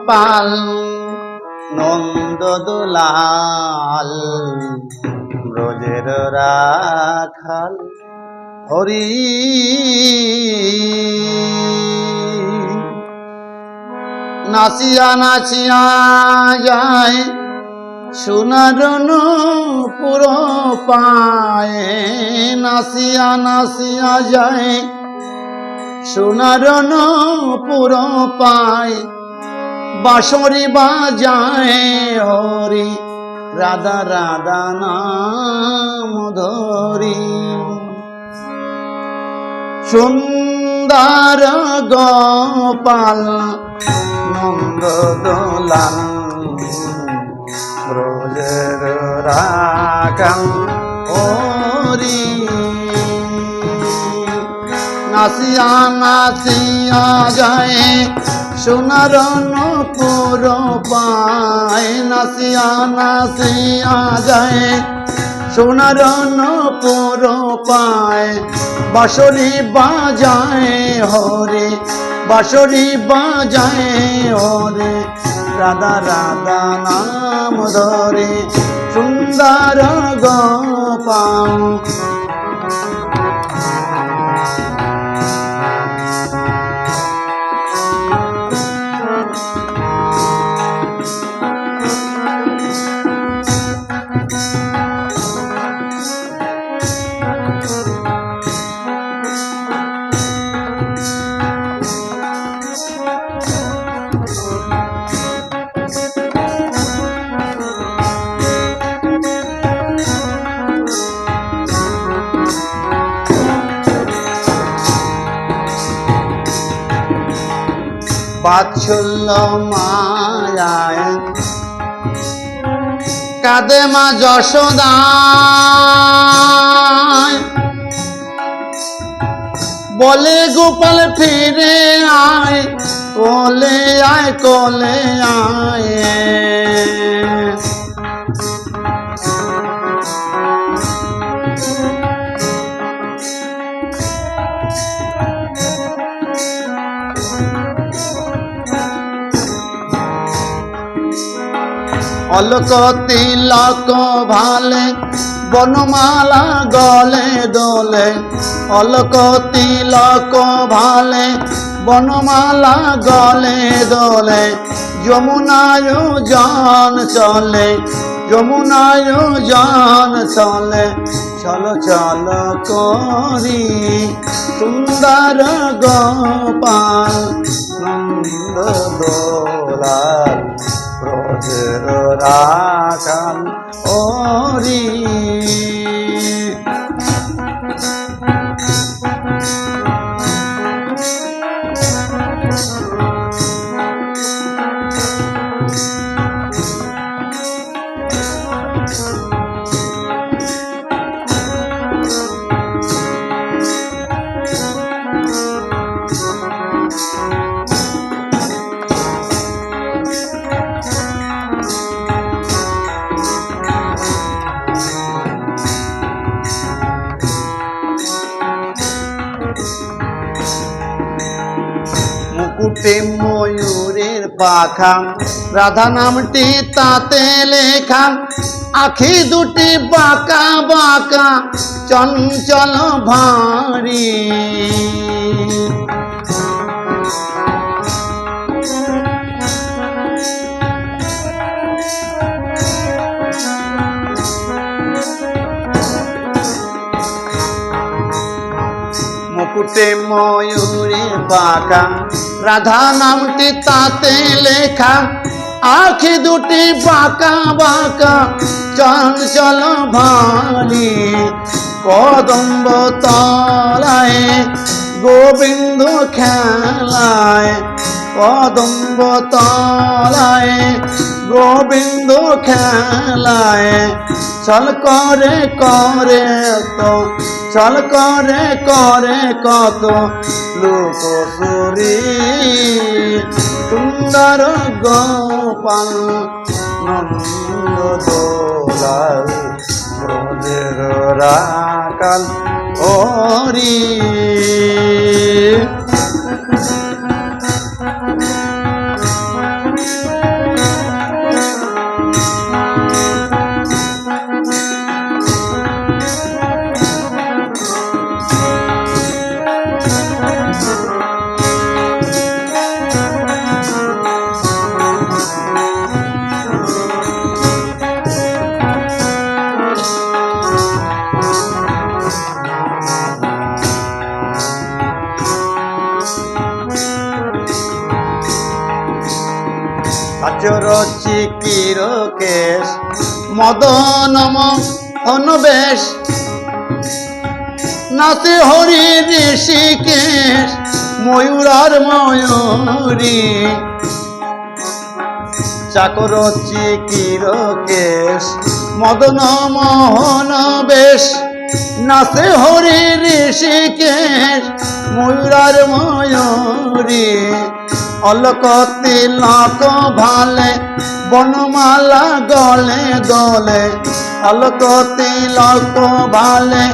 গোপাল নন্দ দুলাল ব্রজের রাখাল হরি নাচিয়া নাচিয়া যায় সোনার নূপুর পায়ে নাচিয়া নাচিয়া যায় সোনার নূপুর পায়ে বাঁশরি বাজায় হরি রাধা রাধা নাম ধরি সুন্দর গোপাল নন্দ দোলাল ব্রজের রাখাল হরি নাচিয়া নাচিয়া যায় সোনার নূপুর পায় নাচিয়া নাচিয়া যায় সোনার নূপুর পায় বাঁশরি বাজায় হরে বাঁশরি বাজায় হরে রাধা রাধা নাম ধরে সুন্দর গোপাল বাৎসল্য মায়ায় কাঁদে মা যশোদা বলে গোপাল ফিরে আয় কোলে আয় কোলে আয় অলক তিলক ভালে বনমালা গলে দোলে অলক তিলক ভালে বনমালা গলে দোলে যমুনায় জন চলে যমুনায় জন চলে চলো চলো করি সুন্দর গোপাল নন্দ দোলাল ব্রজের রাখাল হরি মুকুটে ময়ূরের পাখা রাধা নামটি তাতে লেখা আখি দুটি বাঁকা বাঁকা চঞ্চল ভারী মুকুটে ময়ূরের পাখা রাধা নামটি তাতে লেখা আখি দুটি বাঁকা বাঁকা চঞ্চল ভারী কদম্ব তলায় গোবিন্দ খেলায় কদম্ব তলায় গোবিন্দ খেলায় চল করে করে তো চল করে করে কত লোক সুরি সুন্দর গোপাল নন্দ দোলাল ব্রজের রাখাল হরি ব্রজরচি কিরকেশ মদনম অনবেশ নাচে হরি ঋষিকেশ ময়ূরার ময়ূরী চাকরচি কিরকেশ মদন মোহন বেশ নাচে হরি ঋষিকেশ ময়ূরার ময়ূরী অলক তিলক ভালে বনমালা গলে দলে অলক তিলক ভালে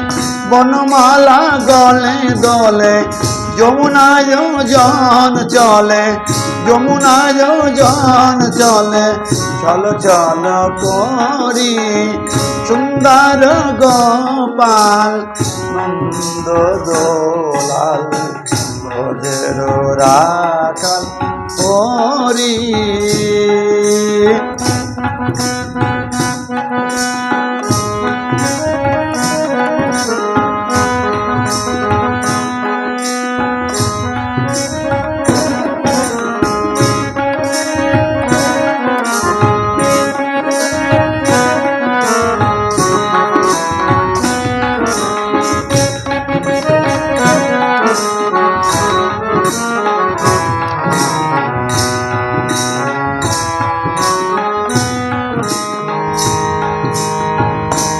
বনমালা গলে দলে যমুনায় জন চলে যমুনায় জন চলে চল চল করি সুন্দর গোপাল নন্দ দোলাল ব্রজের রাখাল হরি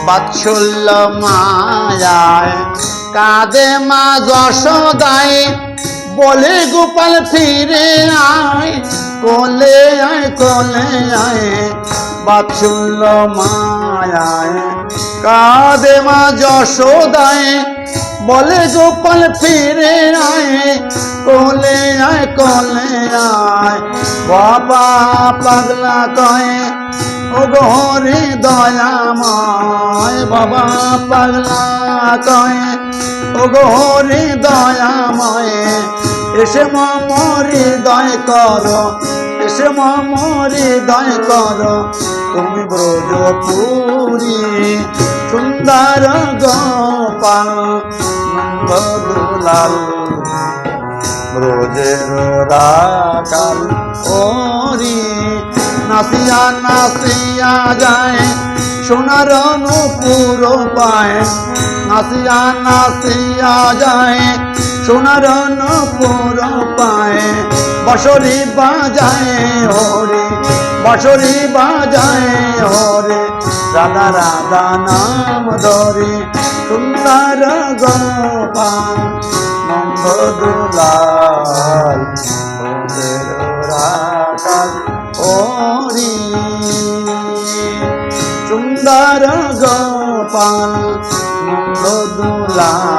বাৎসল্য মায়ায় কাঁদে মা যশোদায় বলে গোপাল ফিরে আয় কোলে আয় কোলে আয় বাৎসল্য মায়ায় কাঁদে মা যশোদায় বলে গোপাল ফিরে আয় কোলে আয় কোলে আয় বাবা পাগলা কয়ে ও গহরে দয়াময় বাবা পাগলা কয়ে ও গহরে দয়াময় এসে মরি দয় কর এসে মরি দয় কর তুমি ব্রজপুরী সুন্দর গোপাল নন্দ দুলাল ব্রজের রাখাল ওরি নাসিয়া নাসিয়া যায় সোনার নূপুর পায় নাসিয়া নাসিয়া যায় সোনার নূপুর পায় বাঁশরি বাজায় হরে বাঁশরি বাজায় হরে রাধা রাধা নাম ধরে সুন্দর গোপাল নন্দ দুলাল ব্রজের রাখাল হরি সুন্দর গোপাল নন্দ দুলাল